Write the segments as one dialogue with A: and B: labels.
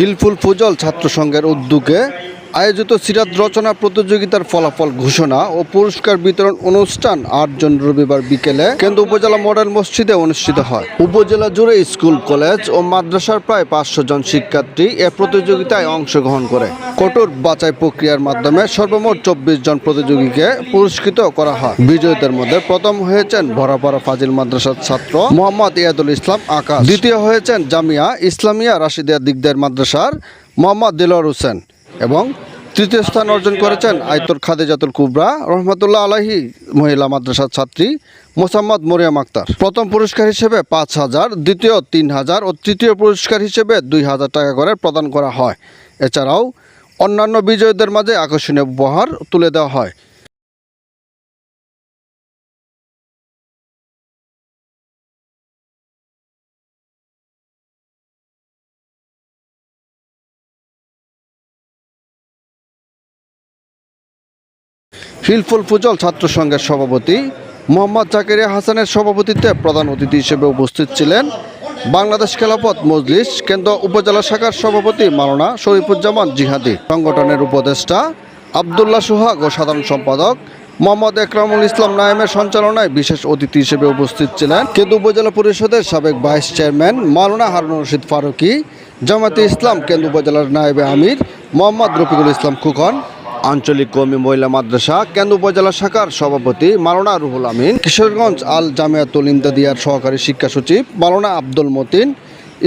A: হিলফুল ফুজল ছাত্র সংঘের উদ্যোগে আয়োজিত সিরাত রচনা প্রতিযোগিতার ফলাফল ঘোষণা ও পুরস্কার বিতরণ অনুষ্ঠান ৮ জুন রবিবার বিকেলে কেন্দ্র উপজেলা মডেল মসজিদে অনুষ্ঠিত হয়। উপজেলা জুড়ে স্কুল, কলেজ ও মাদ্রাসার প্রায় ৫০০ জন শিক্ষার্থী এ প্রতিযোগিতায় অংশগ্রহণ করে। কঠোর বাছাই প্রক্রিয়ার মাধ্যমে সর্বমোট ২৪ জন প্রতিযোগীকে পুরস্কৃত করা হয়। বিজয়ীদের মধ্যে প্রথম হয়েছেন ভরাপাড়া ফাজিল মাদ্রাসার ছাত্র মোহাম্মদ ইয়াদুল ইসলাম আকাশ, দ্বিতীয় হয়েছেন জামিয়া ইসলামিয়া রাশিদিয়া দিগদার মাদ্রাসার মোহাম্মদ দিলওয়ার হোসেন এবং তৃতীয় স্থান অর্জন করেছেন আয়তুল খাদিজাতুল কুবরা রহমতুল্লাহ আলাইহি মহিলা মাদ্রাসার ছাত্রী মোসাম্মদ মরিয়াম আক্তার। প্রথম পুরস্কার হিসেবে ৫,০০০, দ্বিতীয় ৩,০০০ ও তৃতীয় পুরস্কার হিসেবে ২,০০০ টাকা করে প্রদান করা হয়। এছাড়াও অন্যান্য বিজয়ীদের মাঝে আকর্ষণীয় উপহার তুলে দেওয়া হয়। হিলফুল ফুজল ছাত্র সংঘের সভাপতি মোহাম্মদ জাকেরিয়া হাসানের সভাপতিত্বে প্রধান অতিথি হিসেবে উপস্থিত ছিলেন বাংলাদেশ খেলাফত মজলিস কেন্দ্র উপজেলা শাখার সভাপতি মাওলানা শরীফুজ্জামান জিহাদি, সংগঠনের উপদেষ্টা আবদুল্লাহ সোহাগ ও সাধারণ সম্পাদক মোহাম্মদ একরামুল ইসলাম নায়েমের সঞ্চালনায় বিশেষ অতিথি হিসেবে উপস্থিত ছিলেন কেন্দ্র উপজেলা পরিষদের সাবেক ভাইস চেয়ারম্যান মাওলানা হারুনুর রশিদ ফারুকি, জামায়াতে ইসলাম কেন্দ্র উপজেলার নায়েবে আমির মোহাম্মদ রফিকুল ইসলাম খুকন, আঞ্চলিক কওমি মহিলা মাদ্রাসা কেন্দ্র উপজেলা শাখার সভাপতি মাওলানা রুহুল আমিন, কিশোরগঞ্জ আল জামিয়াতুল ইমদাদিয়ার সহকারী শিক্ষা সচিব মাওলানা আব্দুল মতিন,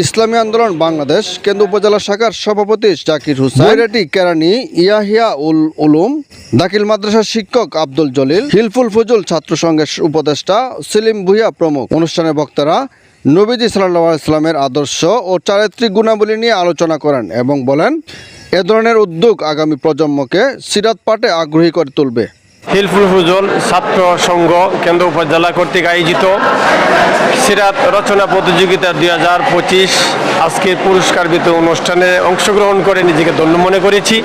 A: ইসলামী আন্দোলন বাংলাদেশ কেন্দ্র উপজেলা শাখার সভাপতি জাকির হুসাইন, বৈরাটি কেরানি ইয়াহিয়া উল উলুম, দাখিল মাদ্রাসার শিক্ষক আব্দুল জলিল, হিলফুল ফুজল ছাত্র সংঘের উপদেষ্টা সেলিম ভুইয়া প্রমুখ। অনুষ্ঠানে বক্তারা নবীজি সাল্লাল্লাহু আলাইহি ওয়াসাল্লামের আদর্শ ও চারিত্রিক গুণাবলী নিয়ে আলোচনা করেন এবং বলেন এ ধরনের উদ্যোগ আগামী প্রজন্মকে সিরাত পাঠে আগ্রহী করে তুলবে।
B: হিলফুল ফুজল ছাত্র সংঘ কেন্দ্র উপজেলা কর্তৃক আয়োজিত সিরাত রচনা প্রতিযোগিতা ২০২৫ আজকের পুরস্কার বিতরণ অনুষ্ঠানে অংশগ্রহণ করে নিজেকে ধন্য মনে করেছি।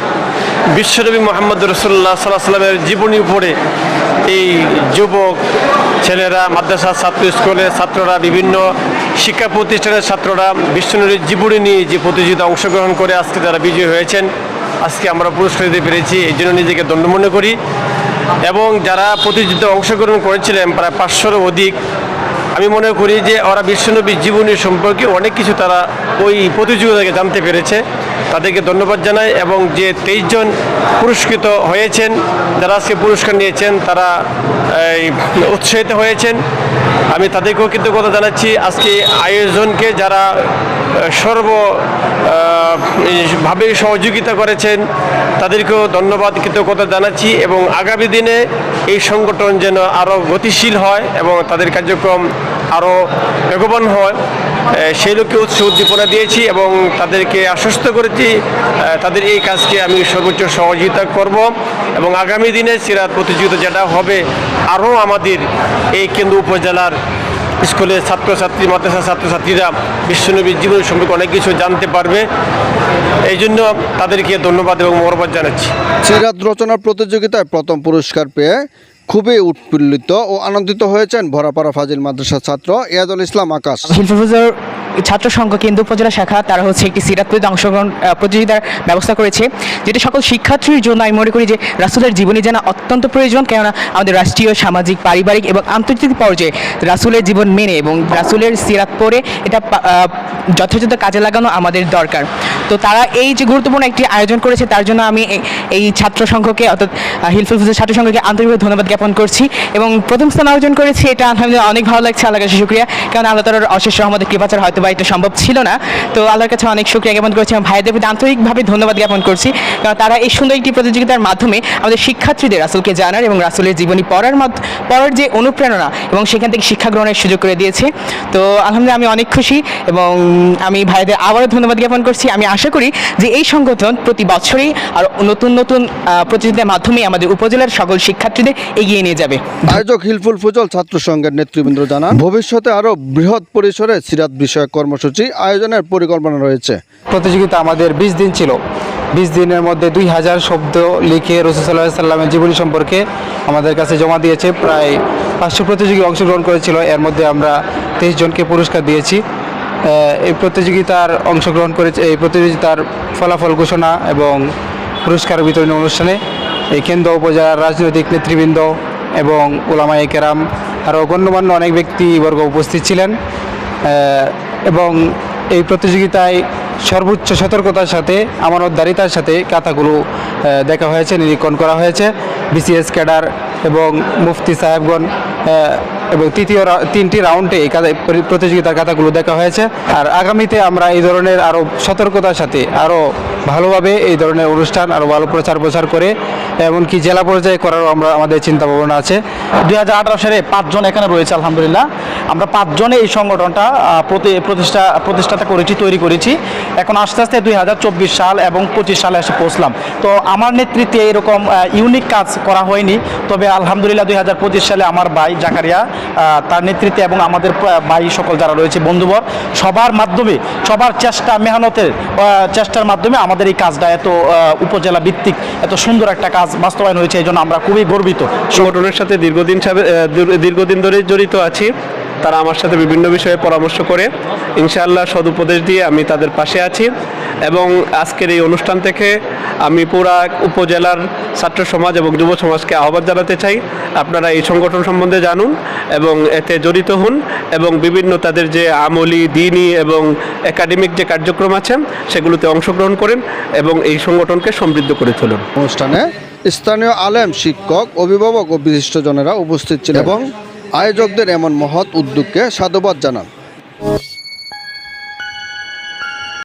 B: বিশ্বনবী মুহাম্মদ রাসূলুল্লাহ সাল্লাল্লাহু আলাইহি ওয়াসাল্লামের জীবনী উপরে এই যুবক ছেলেরা, মাদ্রাসার ছাত্র, স্কুলের ছাত্ররা, বিভিন্ন শিক্ষা প্রতিষ্ঠানের ছাত্ররা বিশ্বনবীর জীবনী নিয়ে যে প্রতিযোগিতা অংশগ্রহণ করে আজকে তারা বিজয়ী হয়েছেন। আজকে আমরা পুরস্কার দিতে পেরেছি, এই জন্য নিজেকে ধন্য মনে করি। এবং যারা প্রতিযোগিতায় অংশগ্রহণ করেছিলেন প্রায় ৫০০-এরও অধিক, আমি মনে করি যে ওরা বিশ্বনবীর জীবনী সম্পর্কে অনেক কিছু তারা ওই প্রতিযোগিতা থেকে জানতে পেরেছে। তাদেরকে ধন্যবাদ জানাই। এবং যে ২৩ জন পুরস্কৃত হয়েছেন, যারা আজকে পুরস্কার নিয়েছেন, তারা উৎসাহিত হয়েছেন, আমি তাদেরকেও কৃতজ্ঞতা জানাচ্ছি। আজকে আয়োজনকে যারা সর্বভাবে সহযোগিতা করেছেন তাদেরকেও ধন্যবাদ, কৃতজ্ঞতা জানাচ্ছি। এবং আগামী দিনে এই সংগঠন যেন আরও গতিশীল হয় এবং তাদের কার্যক্রম আরও বেগবান হয়, সেই লক্ষ্যে উদ্দীপনা দিয়েছি এবং তাদেরকে আশ্বস্ত করেছি তাদের এই কাজকে আমি সর্বোচ্চ সহযোগিতা করব। এবং আগামী দিনে সিরাত প্রতিযোগিতা যেটা হবে, আরও আমাদের এই কেন্দ্র উপজেলার স্কুলের ছাত্রছাত্রী, মাদ্রাসার ছাত্রছাত্রীরা বিশ্বনবীর জীবন সম্পর্কে অনেক কিছু জানতে পারবে। এই জন্য তাদেরকে ধন্যবাদ এবং মোবারকবাদ জানাচ্ছি।
A: সিরাত রচনা প্রতিযোগিতায় প্রথম পুরস্কার পেয়ে খুবই উৎফুল্লিত ও আনন্দিত হয়েছেন ভরাপাড়া ফাজিল মাদ্রাসার ছাত্র ইয়াদুল ইসলাম আকাশ।
C: ছাত্র সংঘ কেন্দ্র উপজেলা শাখা তারা একটি সিরাত অংশগ্রহণ প্রতিযোগিতার ব্যবস্থা করেছে, যেটি সকল শিক্ষার্থীর জন্য আমি মনে করি যে রাসূলের জীবনী জানা অত্যন্ত প্রয়োজন। কেননা আমাদের রাষ্ট্রীয়, সামাজিক, পারিবারিক এবং আন্তর্জাতিক পর্যায়ে রাসূলের জীবন মেনে এবং রাসূলের সিরাত পড়ে এটা যথাযথ কাজে লাগানো আমাদের দরকার। তো তারা এই যে গুরুত্বপূর্ণ একটি আয়োজন করেছে, তার জন্য আমি এই ছাত্র সংঘকে অর্থাৎ হিলফুল ফুজল ছাত্র সংঘকে আন্তরিকভাবে ধন্যবাদ জ্ঞাপন করছি। এবং প্রথম স্থান অর্জন করেছি, এটা আলহামদুলিল্লাহ অনেক ভালো লাগছে। আল্লাহর কাছে শুকরিয়া, কারণ আল্লাহ তাআলার অশেষ রহমতের কৃপাচার হয়তো বা এটা সম্ভব ছিল না। তো আল্লাহর কাছে অনেক শুকরিয়া জ্ঞাপন করছি এবং ভাইদের প্রতি আন্তরিকভাবে ধন্যবাদ জ্ঞাপন করছি, কারণ তারা এই সুন্দর একটি প্রতিযোগিতার মাধ্যমে আমাদের শিক্ষার্থীদের রাসূলকে জানার এবং রাসূলের জীবনী পড়ার যে অনুপ্রেরণা এবং সেখান থেকে শিক্ষা গ্রহণের সুযোগ করে দিয়েছে। তো আলহামদুলিল্লাহ আমি অনেক খুশি এবং আমি ভাইদের আবারও ধন্যবাদ জ্ঞাপন করছি। আমি আশা করি যে এই সংগঠন প্রতি বছরই আর নতুন নতুন প্রতিযোগিতার মাধ্যমে আমাদের উপজেলার সকল শিক্ষার্থীদের এগিয়ে নিয়ে যাবে।
A: আয়োজক হিলফুল ফুজল ছাত্র সংঘের নেতৃবৃন্দ জানান, ভবিষ্যতে আরও বৃহৎ পরিসরে সিরাত বিষয়ক কর্মসূচি আয়োজনের পরিকল্পনা রয়েছে।
D: প্রতিযোগিতা আমাদের 20 দিন ছিল। 20 দিনের মধ্যে 2000 শব্দ লিখে রাসূল সাল্লাল্লাহু আলাইহি ওয়াসাল্লামের জীবনী সম্পর্কে আমাদের কাছে জমা দিয়েছে। প্রায় 500 প্রতিযোগী অংশগ্রহণ করেছিল। এর মধ্যে আমরা 23 জনকে পুরস্কার দিয়েছি। এই প্রতিযোগিতার অংশগ্রহণ করেছে। এই প্রতিযোগিতার ফলাফল ঘোষণা এবং পুরস্কার বিতরণী অনুষ্ঠানে এই কেন্দ্র উপজেলার রাজনৈতিক নেতৃবৃন্দ এবং ওলামায়ে কেরাম আরও গণ্যমান্য অনেক ব্যক্তিবর্গ উপস্থিত ছিলেন এবং এই প্রতিযোগিতায় সর্বোচ্চ সতর্কতার সাথে আমানতদারিতার সাথে কাতাগুলো দেখা হয়েছে, নিরীক্ষণ করা হয়েছে। বিসিএস ক্যাডার এবং মুফতি সাহেবগণ এবং তিনটি রাউন্ডে এই প্রতিযোগিতার খাতাগুলো দেখা হয়েছে। আর আগামীতে আমরা এই ধরনের আরও সতর্কতার সাথে আরও ভালোভাবে এই ধরনের অনুষ্ঠান আরও ভালো প্রচার করে এমনকি জেলা পর্যায়ে করারও আমাদের চিন্তা ভাবনা আছে।
E: 2018 সালে 5 জন এখানে রয়েছে আলহামদুলিল্লাহ। আমরা 5 জনে এই সংগঠনটা প্রতিষ্ঠাতা করেছি, তৈরি করেছি। এখন আস্তে আস্তে 2024 সাল এবং 25 সালে এসে পৌঁছলাম। তো আমার নেতৃত্বে এরকম ইউনিক কাজ করা হয়নি, তবে আলহামদুলিল্লাহ 2025 সালে আমার ভাই জাকারিয়া তার নেতৃত্বে এবং আমাদের ভাই সকল যারা রয়েছে বন্ধুবর সবার মাধ্যমে, সবার মেহনতের চেষ্টার মাধ্যমে আমাদের এই কাজটা এত উপজেলা ভিত্তিক এত সুন্দর একটা কাজ বাস্তবায়ন হয়েছে। এই জন্য আমরা খুবই গর্বিত।
B: সংগঠনের সাথে দীর্ঘদিন ধরে জড়িত আছি। তারা আমার সাথে বিভিন্ন বিষয়ে পরামর্শ করে, ইনশাআল্লাহ সদুপদেশ দিয়ে আমি তাদের পাশে আছি। এবং আজকের এই অনুষ্ঠান থেকে আমি পুরা উপজেলার ছাত্র সমাজ এবং যুব সমাজকে আহ্বান জানাতে চাই, আপনারা এই সংগঠন সম্বন্ধে জানুন এবং এতে জড়িত হন এবং বিভিন্ন তাদের যে আমলি, দিনী এবং একাডেমিক যে কার্যক্রম আছে সেগুলোতে অংশগ্রহণ করেন এবং এই সংগঠনকে সমৃদ্ধ করে তুলুন।
A: অনুষ্ঠানে স্থানীয় আলেম, শিক্ষক, অভিভাবক ও বিশিষ্টজনেরা উপস্থিত ছিলেন এবং আয়োজকদের এমন মহৎ উদ্যোগকে সাধুবাদ জানান।